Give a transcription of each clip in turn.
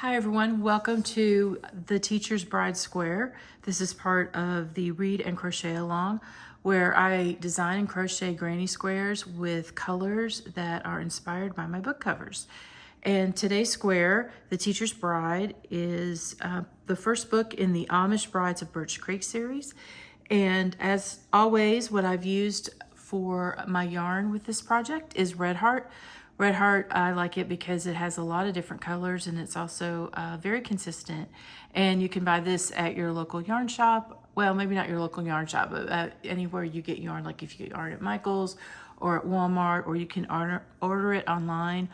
Hi everyone, welcome to the Teacher's Bride Square. This is part of the Read and Crochet Along, where I design and crochet granny squares with colors that are inspired by my book covers. And today's square, The Teacher's Bride, is the first book in the Amish Brides of Birch Creek series. And as always, what I've used for my yarn with this project is Red Heart. Red Heart, I like it because it has a lot of different colors and it's also very consistent. And you can buy this at your local yarn shop. Well, maybe not your local yarn shop, but anywhere you get yarn, like if you get yarn at Michael's or at Walmart, or you can order it online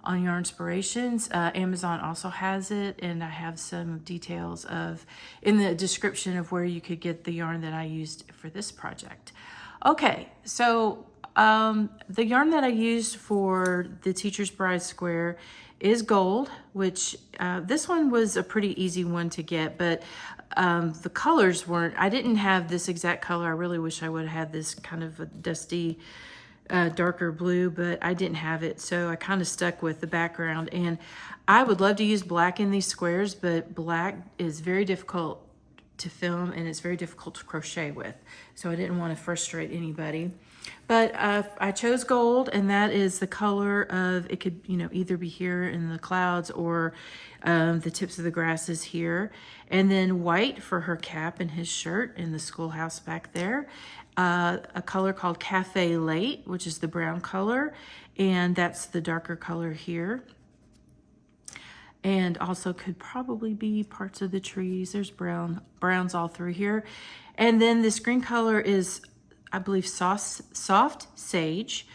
on Yarn Inspirations. Amazon also has it, and I have some details in the description of where you could get the yarn that I used for this project. Okay, so the yarn that I used for the Teacher's Bride Square is gold, which this one was a pretty easy one to get, but the colors weren't. I didn't have this exact color. I really wish I would have had this kind of a dusty, darker blue, but I didn't have it, so I kind of stuck with the background. And I would love to use black in these squares, but black is very difficult to film and it's very difficult to crochet with, so I didn't want to frustrate anybody. But I chose gold, and that is the color of, it could, either be here in the clouds or the tips of the grasses here. And then white for her cap and his shirt in the schoolhouse back there. A color called Cafe Late, which is the brown color, and that's the darker color here. And also could probably be parts of the trees. There's browns all through here. And then this green color is, I believe, soft sage,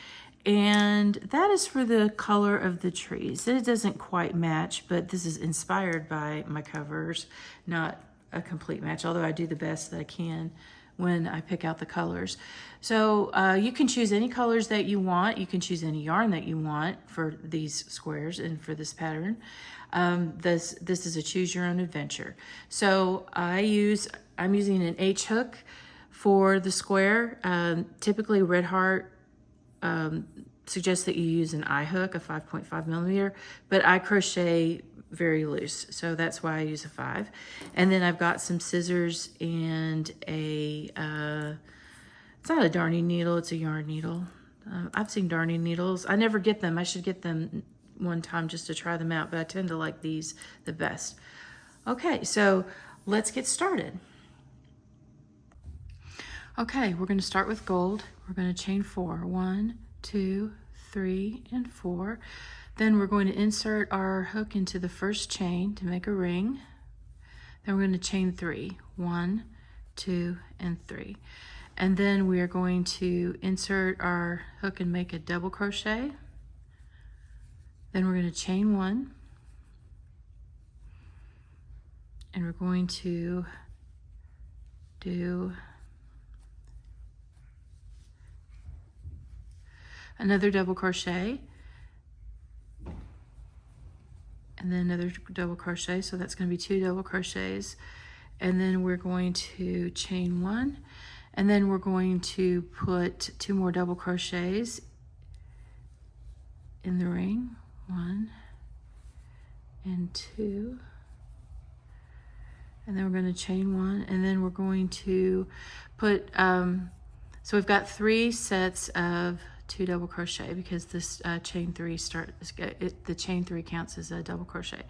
and that is for the color of the trees. It doesn't quite match, but this is inspired by my covers, not a complete match, although I do the best that I can when I pick out the colors. So you can choose any colors that you want. You can choose any yarn that you want for these squares and for this pattern. This is a choose your own adventure. So I'm using an H hook for the square. Typically Red Heart suggests that you use an I hook, a 5.5 millimeter, but I crochet very loose, so that's why I use a 5. And then I've got some scissors and it's not a darning needle, it's a yarn needle. I've seen darning needles. I never get them. I should get them one time just to try them out, but I tend to like these the best. Okay, so let's get started. Okay, we're going to start with gold. We're going to chain 4. 1, 2, 3, and 4. Then we're going to insert our hook into the first chain to make a ring. Then we're going to chain 3. 1, 2, and 3. And then we are going to insert our hook and make a double crochet. Then we're going to chain 1. And we're going to do another double crochet, and then another double crochet, so that's going to be 2 double crochets. And then we're going to chain 1, and then we're going to put 2 more double crochets in the ring, 1 and 2, and then we're going to chain 1, and then we're going to put so we've got 3 sets of 2 double crochet, because this chain 3 the chain 3 counts as a double crochet.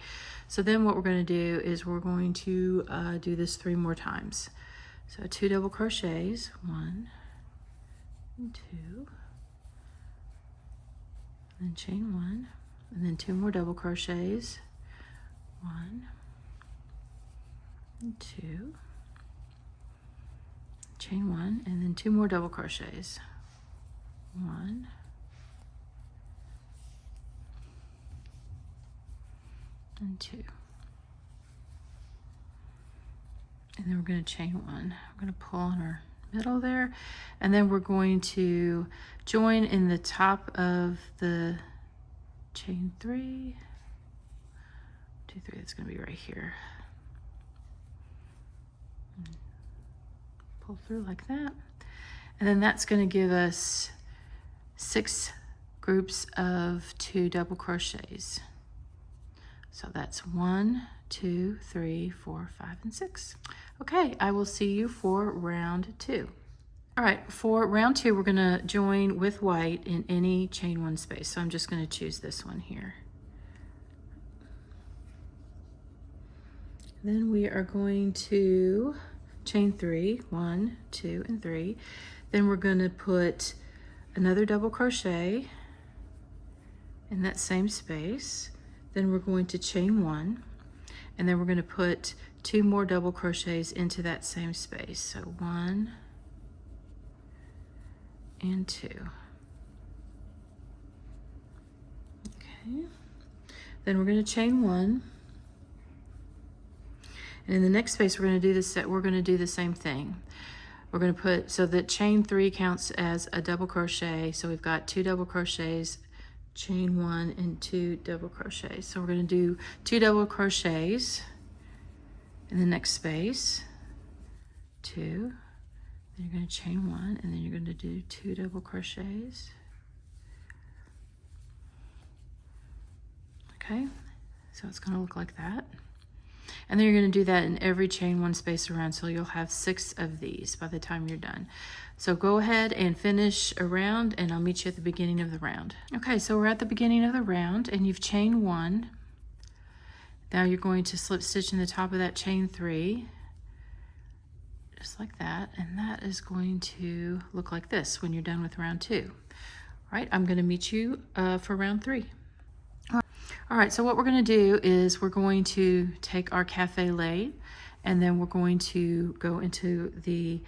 So then what we're going to do is we're going to do this 3 more times. So 2 double crochets, 1 and 2, and then chain 1, and then 2 more double crochets, 1 and 2, chain 1, and then 2 more double crochets, 1 and 2, and then we're going to chain 1. We're going to pull on our middle there, and then we're going to join in the top of the chain 3, 2, 3. That's going to be right here. Pull through like that, and then that's going to give us 6 groups of 2 double crochets. So that's 1, 2, 3, 4, 5, and 6. Okay, I will see you for round 2. All right, for round 2, we're gonna join with white in any chain 1 space. So I'm just gonna choose this one here. Then we are going to chain 3, 1, 2, and 3. Then we're gonna put another double crochet in that same space. Then we're going to chain 1, and then we're gonna put 2 more double crochets into that same space. So 1 and 2. Okay. Then we're gonna chain 1. And in the next space, we're going to do this. We're going to do the same thing. We're going to put, so that chain 3 counts as a double crochet. So we've got 2 double crochets, chain 1, and 2 double crochets. So we're going to do 2 double crochets in the next space, 2. Then you're going to chain 1, and then you're going to do 2 double crochets. Okay, so it's going to look like that. And then you're going to do that in every chain 1 space around, so you'll have 6 of these by the time you're done. So go ahead and finish a round, and I'll meet you at the beginning of the round. Okay, so we're at the beginning of the round, and you've chained 1. Now you're going to slip stitch in the top of that chain 3, just like that, and that is going to look like this when you're done with round 2. All right, I'm going to meet you for round 3. All right, so what we're going to do is we're going to take our cafe lei, and then we're going to go into the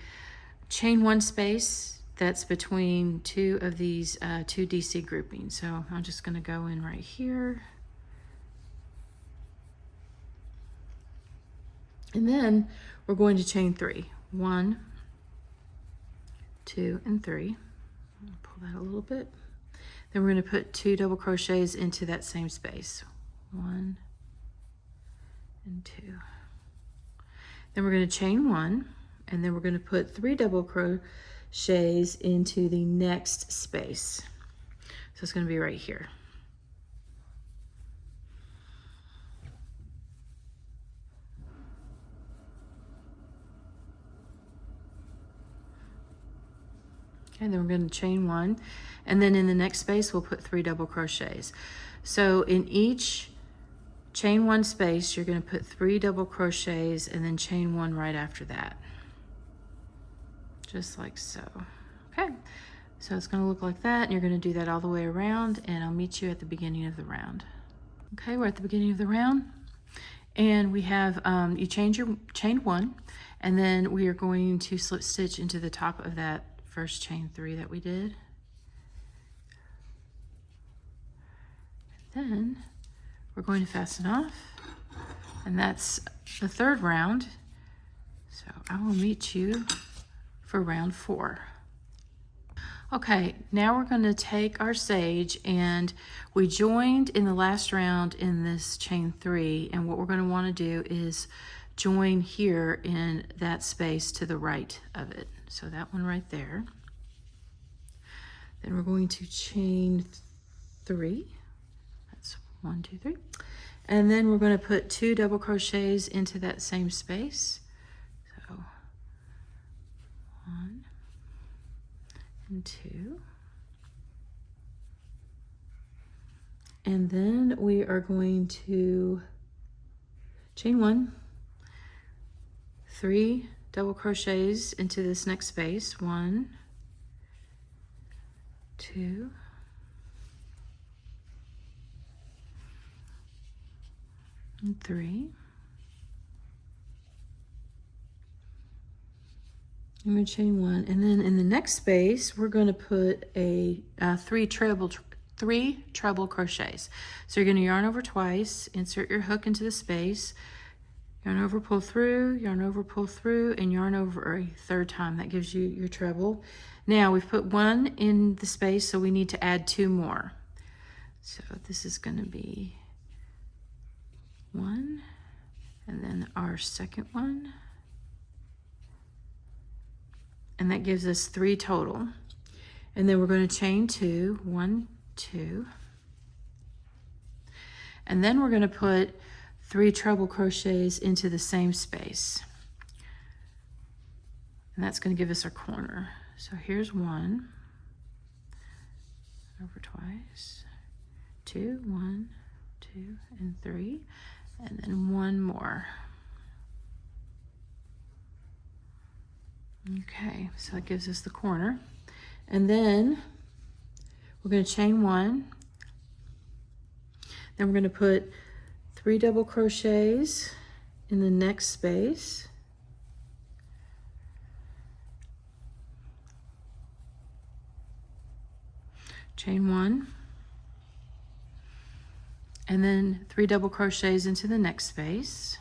chain 1 space that's between 2 of these 2 DC groupings. So I'm just going to go in right here. And then we're going to chain 3. 1, 2, and 3. I'll pull that a little bit. Then we're going to put 2 double crochets into that same space. 1 and 2. Then we're going to chain 1, and then we're going to put 3 double crochets into the next space. So it's going to be right here. And then we're going to chain 1, and then in the next space we'll put 3 double crochets. So in each chain 1 space you're going to put 3 double crochets and then chain 1 right after that, just like so. Okay, so it's going to look like that, and you're going to do that all the way around, and I'll meet you at the beginning of the round. Okay, we're at the beginning of the round, and we have you chained 1, and then we are going to slip stitch into the top of that first chain 3 that we did. And then we're going to fasten off, and that's the 3rd round. So I will meet you for round 4. Okay, now we're going to take our sage, and we joined in the last round in this chain 3, and what we're going to want to do is join here in that space to the right of it. So that one right there. Then we're going to chain 3. That's 1, 2, 3. And then we're going to put 2 double crochets into that same space. So 1 and 2. And then we are going to chain 1, 3 double crochets into this next space. 1, 2, and 3. I'm going to chain 1, and then in the next space we're going to put a 3 treble crochets. So you're going to yarn over twice, insert your hook into the space, yarn over, pull through, yarn over, pull through, and yarn over a 3rd time. That gives you your treble. Now we've put 1 in the space, so we need to add 2 more. So this is going to be 1, and then our 2nd one, and that gives us 3 total. And then we're going to chain 2, 1, 2, And then we're going to put 3 treble crochets into the same space. And that's going to give us our corner. So here's 1, over twice, 2, 1, 2, and 3, and then 1 more. Okay, so that gives us the corner. And then we're going to chain 1. Then we're going to put 3 double crochets in the next space. Chain 1. And then 3 double crochets into the next space.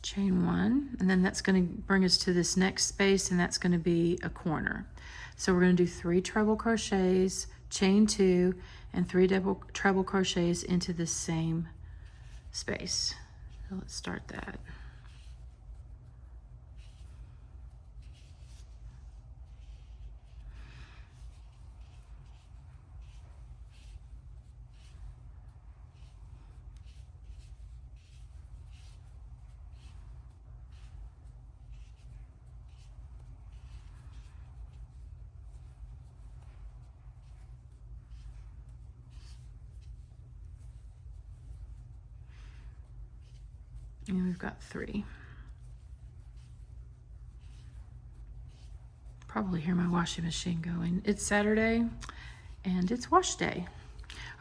Chain 1, and then that's going to bring us to this next space, and that's going to be a corner. So we're going to do 3 treble crochets, chain 2, and 3 double treble crochets into the same space. So let's start that. And we've got 3. Probably hear my washing machine going. It's Saturday and it's wash day.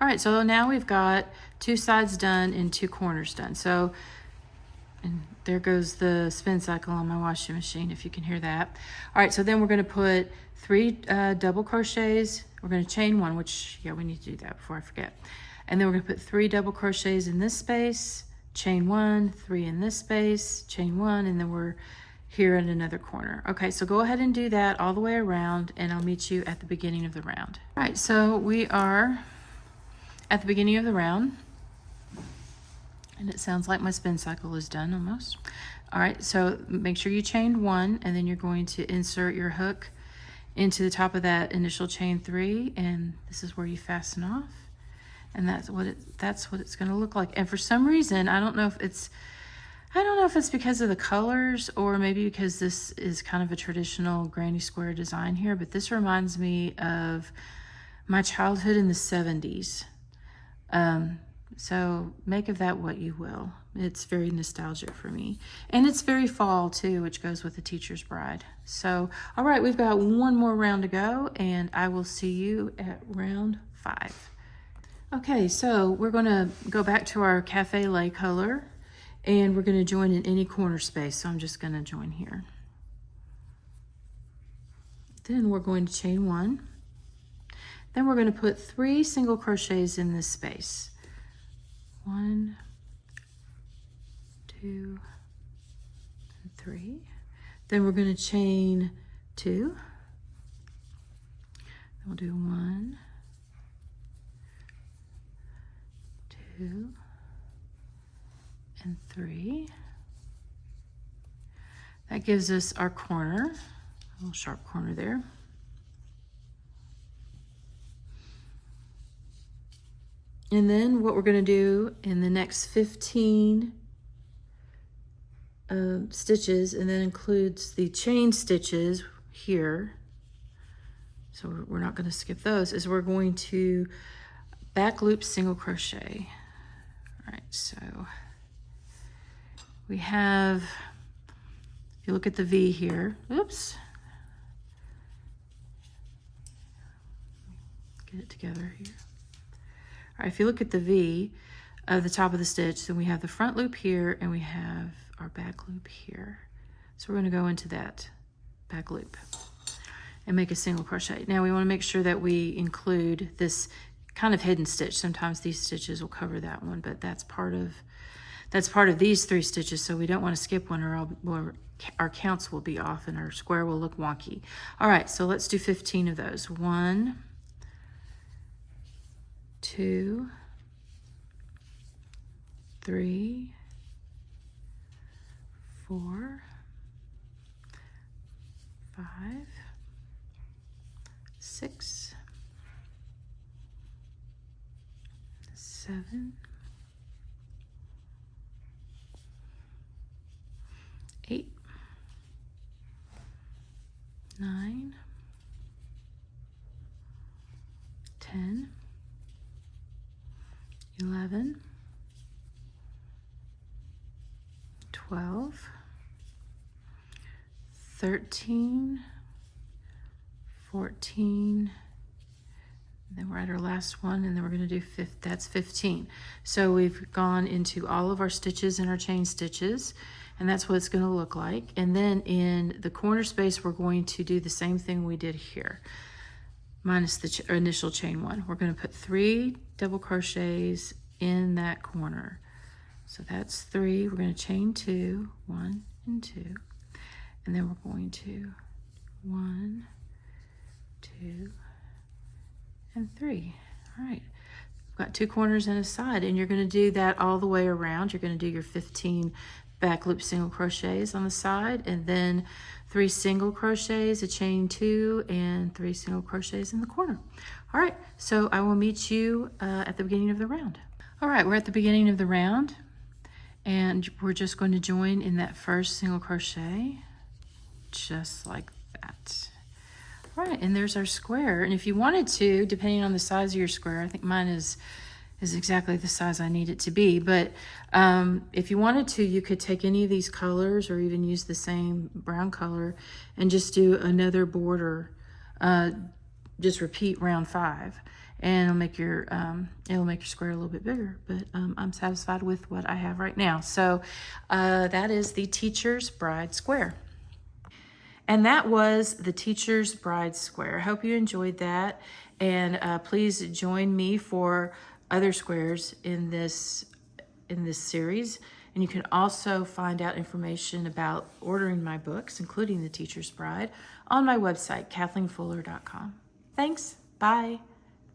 All right, so now we've got 2 sides done and 2 corners done. So, and there goes the spin cycle on my washing machine, if you can hear that. All right, so then we're going to put 3 double crochets. We're going to chain 1, which, yeah, we need to do that before I forget. And then we're going to put 3 double crochets in this space, chain 1, 3 in this space, chain 1, and then we're here in another corner. Okay, so go ahead and do that all the way around, and I'll meet you at the beginning of the round. All right, so we are at the beginning of the round, and it sounds like my spin cycle is done almost. All right, so make sure you chain 1, and then you're going to insert your hook into the top of that initial chain 3, and this is where you fasten off. And that's what it's going to look like. And for some reason, I don't know if it's because of the colors, or maybe because this is kind of a traditional granny square design here, but this reminds me of my childhood in the 70s. So make of that what you will. It's very nostalgic for me. And it's very fall too, which goes with the teacher's bride. So, all right, we've got 1 more round to go, and I will see you at round 5. Okay, so we're going to go back to our cafe lay color, and we're going to join in any corner space. So I'm just going to join here. Then we're going to chain 1. Then we're going to put 3 single crochets in this space. 1, 2, and 3. Then we're going to chain 2. Then we'll do 1, 2, and 3. That gives us our corner, a little sharp corner there. And then what we're going to do in the next 15 stitches, and that includes the chain stitches here, so we're not going to skip those, is we're going to back loop single crochet. All right, so we have, if you look at the V here, oops, get it together here. All right, if you look at the V of the top of the stitch, then we have the front loop here and we have our back loop here. So we're going to go into that back loop and make a single crochet. Now we want to make sure that we include this kind of hidden stitch. Sometimes these stitches will cover that one, but that's part of these 3 stitches, so we don't want to skip one, or our counts will be off and our square will look wonky. All right, so let's do 15 of those. 1, 2, 3, 4, 5, 6, 7, 8, 9, 10, 11, 12, 13, 14, then we're at our last one, and then we're going to do that's 15. So we've gone into all of our stitches and our chain stitches, and that's what it's going to look like. And then in the corner space, we're going to do the same thing we did here, minus the initial chain one. We're going to put 3 double crochets in that corner. So that's 3. We're going to chain 2, 1 and 2, and then we're going to 1, 2, and 3. All right, we've got 2 corners and a side, and you're going to do that all the way around. You're going to do your 15 back loop single crochets on the side, and then 3 single crochets, a chain 2, and 3 single crochets in the corner. All right, so I will meet you at the beginning of the round. All right, we're at the beginning of the round, and we're just going to join in that first single crochet, just like that. All right, and there's our square. And if you wanted to, depending on the size of your square, I think mine is exactly the size I need it to be, but if you wanted to, you could take any of these colors or even use the same brown color and just do another border. Just repeat round 5, and it'll make your square a little bit bigger, but I'm satisfied with what I have right now. So that is the Teacher's Bride Square. And that was the Teacher's Bride Square. I hope you enjoyed that, and please join me for other squares in this series. And you can also find out information about ordering my books, including The Teacher's Bride, on my website, kathleenfuller.com. Thanks. Bye.